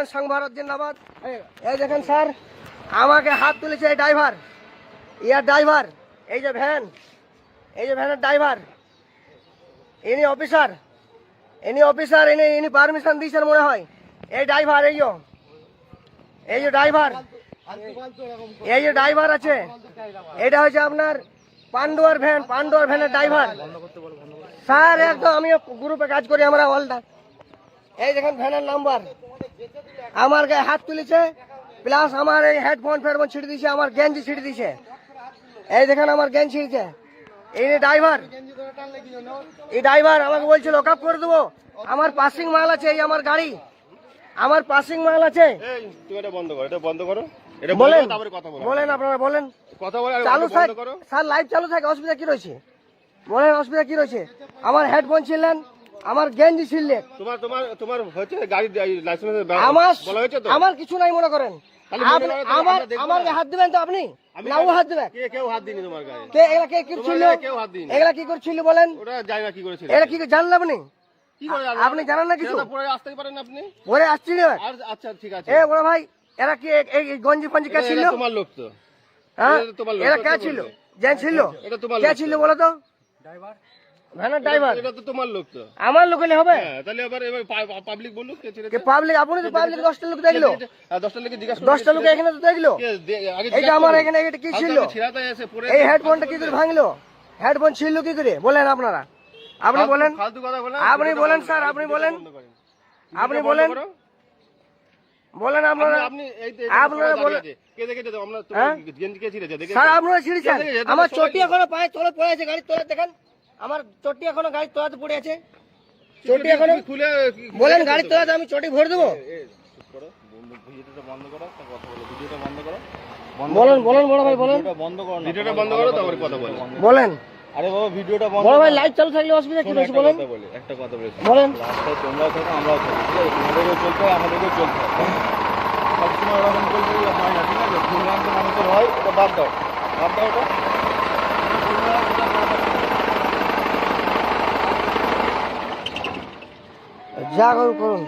বলেন সংঘ ভারত জিন্দাবাদ। এই দেখেন স্যার, আমাকে হাত তুলেছে এই ড্রাইভার, ইয়ার ড্রাইভার, এই যে ভ্যান, এই যে ভ্যানের ড্রাইভার, ইনি অফিসার, ইনি পারমিশন দিয়েছেন মনে হয়। এই ড্রাইভার, এই যে ড্রাইভার, এই যে ড্রাইভার আছে, এটা হচ্ছে আপনার পান্ডুয়ার ভ্যানের ড্রাইভার স্যার। একদম আমি গ্রুপে কাজ করি আমরা অলটা। এই দেখেন ভ্যানের নাম্বার, আমার গায়ে হাত তুলেছে, প্লাস আমার এই হেডফোন ছিঁড়ে দিয়েছে, আমার গেঞ্জি ছিঁড়ে দিয়েছে। এই দেখেন আমার গেঞ্জি ছিঁড়েছে। এই ড্রাইভার, এই ড্রাইভার আমাকে বলছে লক আপ করে দেবো। আমার পাসিং মাল আছে, এই আমার গাড়ি, আমার পাসিং মাল আছে। বলেন বলেন আপনারা বলেন, চালু থাকে স্যার, লাইভ চালু থাকে, অসুবিধা কি রয়েছে বলেন, অসুবিধা কি রয়েছে? আমার হেডফোন ছিলেন, আমার গেঞ্জি ছিললেন, আমার কিছু নাই মনে করেন। আমার হাত দিবেন তো আপনি, না ও হাত দিবেন? এগুলা কি করছিল বলেন? এটা কি জানলেন আপনি? আপনি জানেন না কিছু? পরে আসছি না। এ বড় ভাই, এরা কি এই গঞ্জি ফঞ্জি কে ছিল? তোমার লোক তো, হ্যাঁ এরা কে ছিল? জেন ছিল? কে ছিল বলো তো? ড্রাইভার, ভ্যানের ড্রাইভার। এটা তো তোমার লোক তো। আমার লোক হলে হবে? তাহলে এবার পাবলিক বলুক কে ছিল? কে পাবলিক? আপনি তো পাবলিক 10টা লোক দেখলো, 10টা লোক জিজ্ঞাসা, 10টা লোক এখানে তো দেখলো। এইটা আমার এখানে এটা কি ছিল? এই হেডফোনটা কি করে ভাঙলো? হেডফোন ছিল কি করে বলেন আপনারা? আপনি বলেন, আপনি বলেন স্যার, আপনি বলেন, আপনি বলেন, বলেন আপনারা, আপনারা বলেন স্যার, আপনারা ছিঁড়েছেন। আমার চটি এখনো পায়ে তলে পড়ে আছে, গাড়ির তলায় দেখেন, আমার চটি এখনো গাড়ির তলাতে পড়ে আছে, চটি এখনো খুলে। বলেন গাড়ির তলাতে আমি চটি ভরে দেবো? বলেন বলেন বড় ভাই, বলেন ভিডিওটা বন্ধ করো, তারপরে কথা বলেন। বলেন। আরে বাবা ভিডিওটা বন্ধ, বড় ভাই লাইভ চালু থাকলে অসুবিধা কি রয়েছে বলেন? একটা কথা বলি, বলেন। রাস্তায় তোমরাও থাকো, আমরাও থাকি, তোমাদেরও চলতে হয়, আমাদেরও চলতে হয়। সবসময় ওরকম চলতে হয় না, ঠিক আছে? ভুলভ্রান্ত মানুষের হয়, ওটা বাদ দাও, বাদ দাও ওটা। যা করুন করুন।